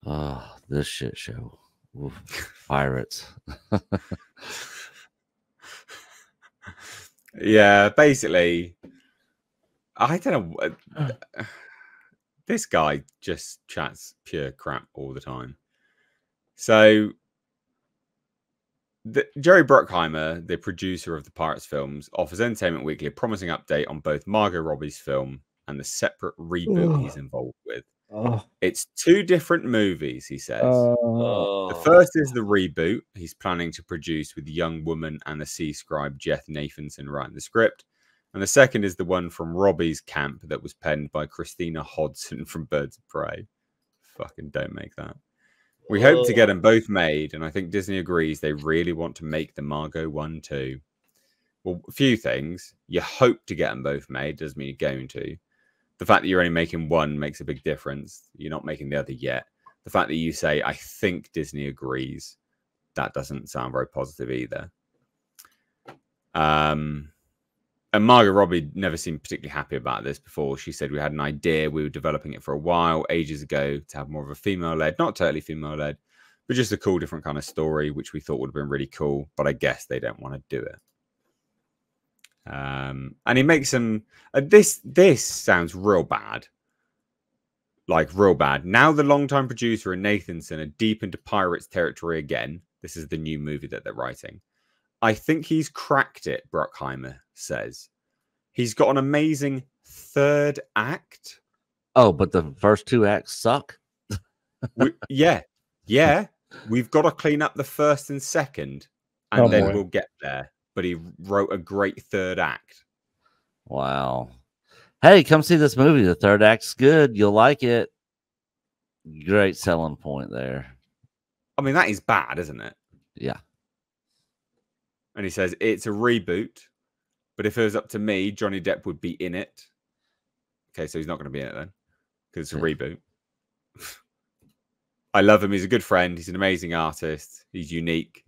Oh, this shit show. Oof. Pirates. Yeah, basically, I don't know. This guy just chats pure crap all the time. So, Jerry Bruckheimer, the producer of the Pirates films, offers Entertainment Weekly a promising update on both Margot Robbie's film and the separate reboot he's involved with. It's 2 different movies, he says. The first is the reboot he's planning to produce with the young woman and the sea scribe Jeff Nathanson writing the script. And the second is the one from Robbie's camp that was penned by Christina Hodson from Birds of Prey. Fucking don't make that. We hope to get them both made, and I think Disney agrees they really want to make the Margot one too. Well, a few things. You hope to get them both made, doesn't mean you're going to. The fact that you're only making one makes a big difference. You're not making the other yet. The fact that you say, I think Disney agrees, that doesn't sound very positive either. And Margot Robbie never seemed particularly happy about this before. She said we had an idea. We were developing it for a while, ages ago, to have more of a female-led, not totally female-led, but just a cool, different kind of story, which we thought would have been really cool. But I guess they don't want to do it. And he makes some... this sounds real bad. Like, real bad. Now the longtime producer and Nathanson are deep into Pirates territory again. This is the new movie that they're writing. I think he's cracked it, Bruckheimer says. He's got an amazing 3rd act. Oh, but the first 2 acts suck? Yeah. We've got to clean up the 1st and 2nd, and then we'll get there. But he wrote a great 3rd act. Wow. Hey, come see this movie. The 3rd act's good. You'll like it. Great selling point there. I mean, that is bad, isn't it? Yeah. And he says, it's a reboot, but if it was up to me, Johnny Depp would be in it. Okay, so he's not going to be in it then, because it's a reboot. I love him. He's a good friend. He's an amazing artist. He's unique.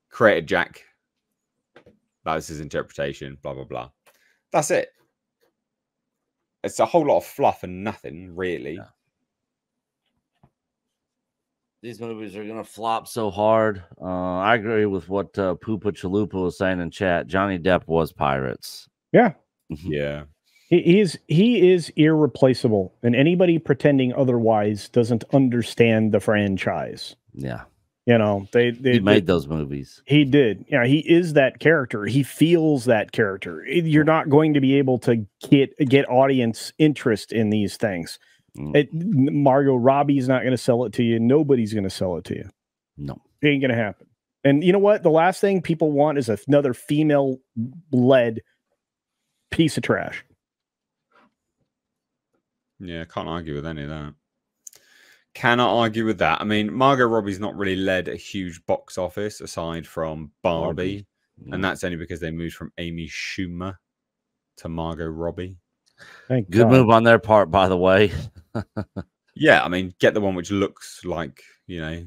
Created Jack. That was his interpretation, blah, blah, blah. That's it. It's a whole lot of fluff and nothing, really. Yeah. These movies are going to flop so hard. I agree with what Poopa Chalupa was saying in chat. Johnny Depp was Pirates. Yeah. Yeah. He is irreplaceable. And anybody pretending otherwise doesn't understand the franchise. Yeah. You know, he made those movies. He did. Yeah, he is that character. He feels that character. You're not going to be able to get audience interest in these things. Margot Robbie's not going to sell it to you. Nobody's going to sell it to you. No. It ain't going to happen. And you know what? The last thing people want is another female-led piece of trash. Yeah, can't argue with any of that. Cannot argue with that. I mean, Margot Robbie's not really led a huge box office aside from Barbie. And that's only because they moved from Amy Schumer to Margot Robbie. Good move on their part, by the way. Yeah, I mean, get the one which looks like, you know,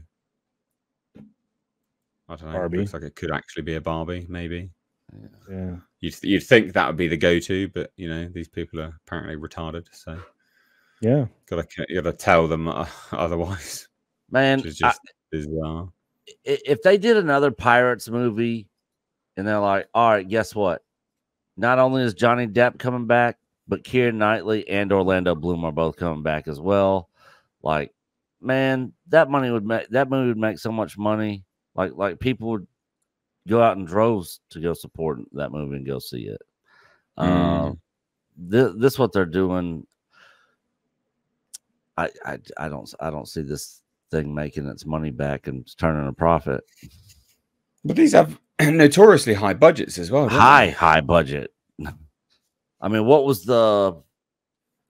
I don't know, Barbie. Looks like it could actually be a Barbie, maybe. Yeah. You'd think that would be the go-to, but, you know, these people are apparently retarded, so... Yeah, you gotta tell them otherwise. Man, which is just bizarre. If they did another Pirates movie, and they're like, "All right, guess what? Not only is Johnny Depp coming back, but Keira Knightley and Orlando Bloom are both coming back as well." Like, man, that movie would make so much money. Like people would go out in droves to go support that movie and go see it. This what they're doing. I don't see this thing making its money back and turning a profit. But these have notoriously high budgets as well. High budget. I mean, what was the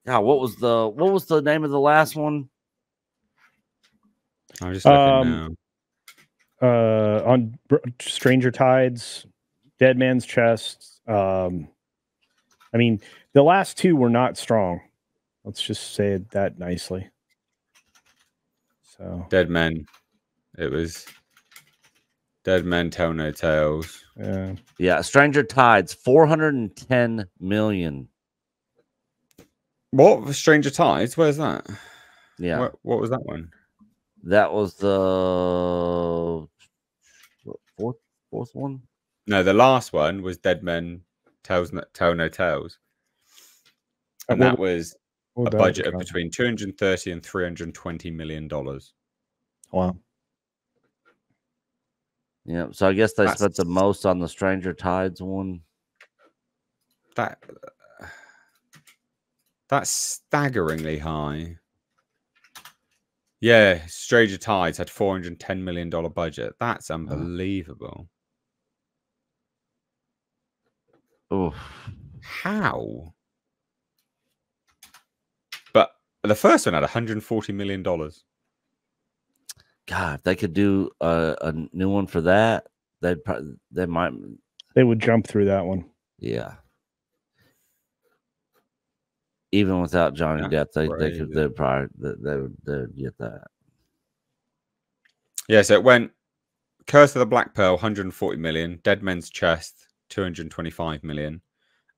name of the last one? I'm just looking now. On Stranger Tides, Dead Man's Chest. I mean, the last 2 were not strong. Let's just say that nicely. So Dead Men. It was Dead Men Tell No Tales. Yeah. Stranger Tides, 410 million. What? Stranger Tides? Where's that? Yeah. What was that one? That was the fourth one. No, the last one was Dead Men Tell No Tales, and that was a budget of between $230 and $320 million. Wow. Yeah, so I guess they spent the most on the Stranger Tides one. That's staggeringly high. Yeah, Stranger Tides had $410 million budget. That's unbelievable. Oh, how? But the first one had $140 million. God, if they could do a new one for that, they would jump through that one. Yeah. Even without Johnny Depp, they'd get that. Yeah, so it went Curse of the Black Pearl, 140 million, Dead Men's Chest, 225 million,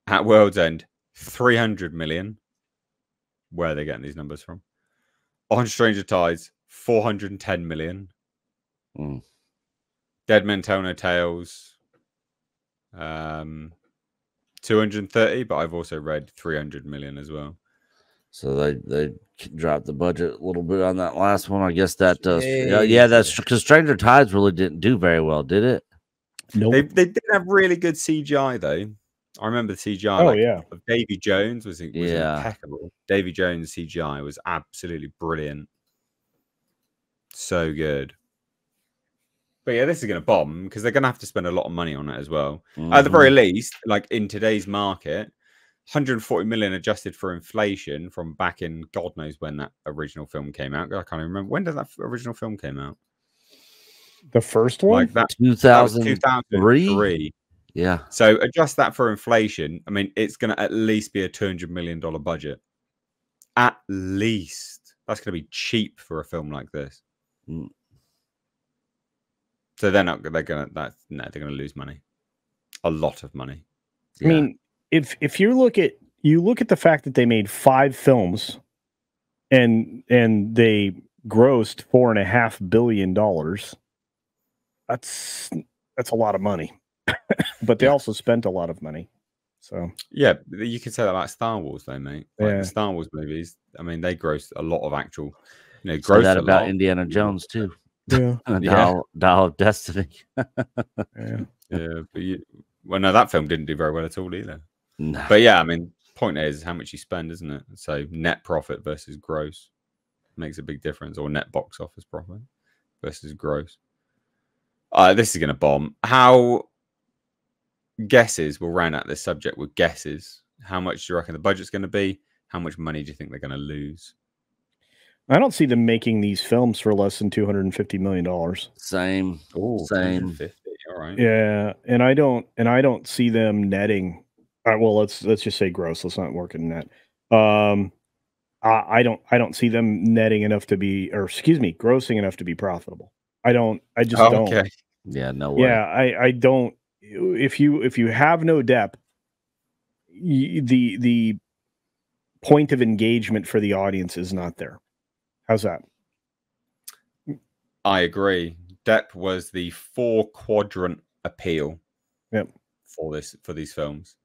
At World's End, 300 million. Where are they getting these numbers from? On Stranger Tides, 410 million. Dead Men Tell No Tales, 230, but I've also read 300 million as well. So they dropped the budget a little bit on that last one. I guess that does. Yeah, that's because Stranger Tides really didn't do very well, did it? No, nope. They did have really good CGI though. I remember the CGI. Of Davy Jones was impeccable. Davy Jones CGI was absolutely brilliant. So good. But yeah, this is going to bomb because they're going to have to spend a lot of money on it as well. At the very least, like in today's market, 140 million adjusted for inflation from back in God knows when that original film came out. I can't even remember. When did that original film came out? The first one? Like that 2003. Yeah. So adjust that for inflation. I mean, it's going to at least be a $200 million budget. At least. That's going to be cheap for a film like this. So they're going to lose money. A lot of money. I mean, if you look at the fact that they made 5 films and they grossed $4.5 billion, that's a lot of money. But they also spent a lot of money. So yeah, you can say that about Star Wars though, mate. Like the Star Wars movies, I mean, they grossed a lot of actual, grossed that about Indiana Jones too. Yeah. Dial of Destiny. Yeah, but no, that film didn't do very well at all either. No. But yeah, I mean, point is how much you spend, isn't it? So net profit versus gross makes a big difference, or net box office profit versus gross. This is going to bomb. How guesses? We'll round out this subject with guesses. How much do you reckon the budget's going to be? How much money do you think they're going to lose? I don't see them making these films for less than $250 million. Same. Same. 250. All right. Yeah, and I don't see them netting. Well, let's just say gross. Let's not work in net. I don't see them netting enough to be, or excuse me, grossing enough to be profitable. I just don't. Okay. Yeah, no way. Yeah, I don't. If you have no Depp, the point of engagement for the audience is not there. How's that? I agree. Depp was the 4-quadrant appeal. Yep. For these films.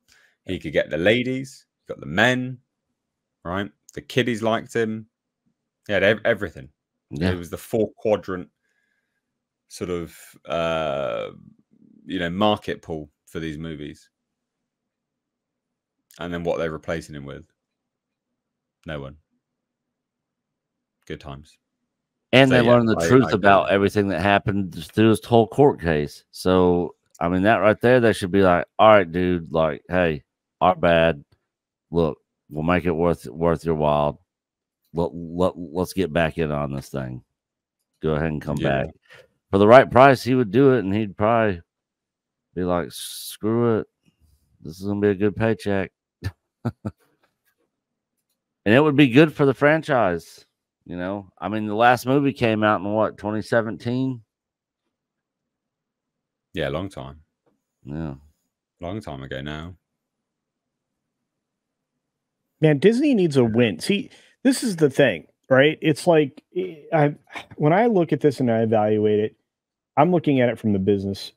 He could get the ladies, got the men, right? The kiddies liked him. He had everything. Yeah. It was the 4-quadrant sort of market pool for these movies. And then what they're replacing him with? No one. Good times. And they learned the truth about everything that happened through this whole court case. So, I mean, that right there, they should be like, all right, dude, like, hey, our bad. Look, we'll make it worth your while. Let's get back in on this thing. Go ahead and come back. For the right price, he would do it, and he'd probably be like, screw it. This is going to be a good paycheck. And it would be good for the franchise. I mean, the last movie came out in what, 2017? Yeah, long time. Yeah. Long time ago now. Man, Disney needs a win. See, this is the thing, right? It's like when I look at this and I evaluate it, I'm looking at it from the business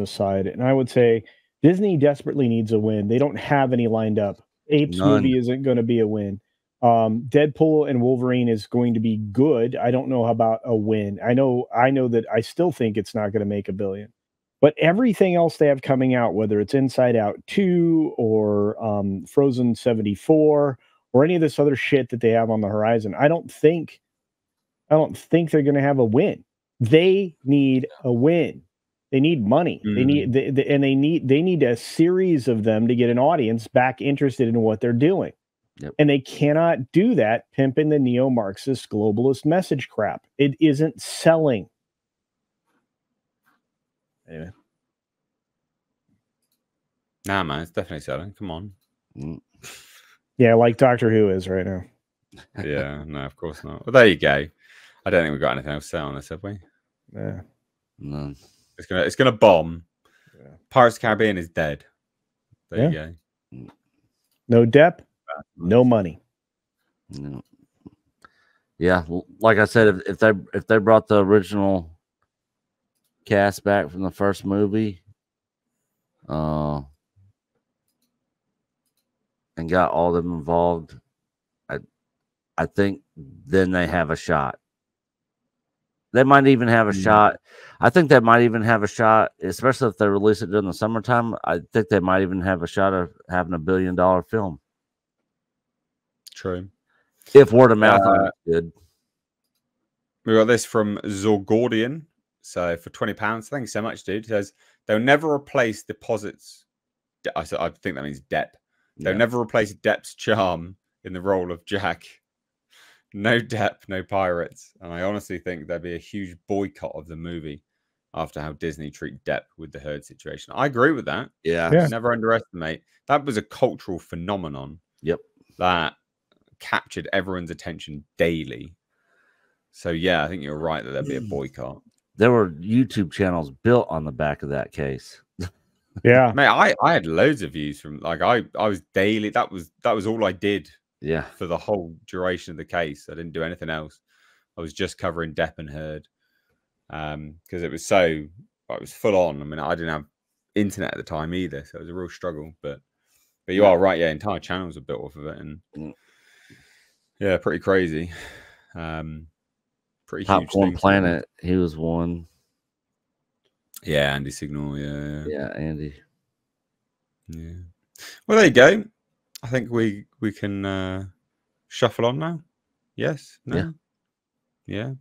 side, and I would say Disney desperately needs a win. They don't have any lined up. Apes None. movie isn't going to be a win. Deadpool and Wolverine is going to be good. I don't know about a win. I know that I still think it's not going to make $1 billion. But everything else they have coming out, whether it's Inside Out 2 or Frozen 74 or any of this other shit that they have on the horizon, I don't think they're going to have a win. They need a win. They need money. They need a series of them to get an audience back interested in what they're doing. Yep. And they cannot do that pimping the neo-Marxist globalist message crap. It isn't selling. Anyway. Nah, man, it's definitely selling. Come on. Yeah, like Doctor Who is right now. Yeah, no, of course not. Well, there you go. I don't think we've got anything else to say on this, have we? Yeah. None. It's gonna bomb. Yeah. Pirates of the Caribbean is dead. There you go. No Depp, no money. No. Yeah, like I said, if they brought the original cast back from the first movie, and got all of them involved, I think then they have a shot. They might even have a shot. I think they might even have a shot, especially if they release it during the summertime. I think they might even have a shot of having $1 billion film. True. If word of mouth is good. We got this from Zorgordian. So for £20, thanks so much, dude. It says they'll never replace deposits. I think that means Depp. They'll never replace Depp's charm in the role of Jack. No Depp, no pirates. And I honestly think there'd be a huge boycott of the movie after how Disney treat Depp with the Heard situation. I agree with that. Yeah. Never underestimate. That was a cultural phenomenon. Yep. That captured everyone's attention daily. So yeah, I think you're right that there'd be a boycott. There were YouTube channels built on the back of that case. Yeah. Mate, I had loads of views from I was daily. That was all I did. Yeah. For the whole duration of the case. I didn't do anything else. I was just covering Depp and Heard. Because it was full on. I mean, I didn't have internet at the time either, so it was a real struggle. But you are right, yeah, entire channels are built off of it, and yeah, pretty crazy. Pretty Popcorn huge Planet, he was one. Yeah, Andy Signal, Yeah, Andy. Yeah. Well, there you go. I think we can shuffle on now. Yes? No? Yeah.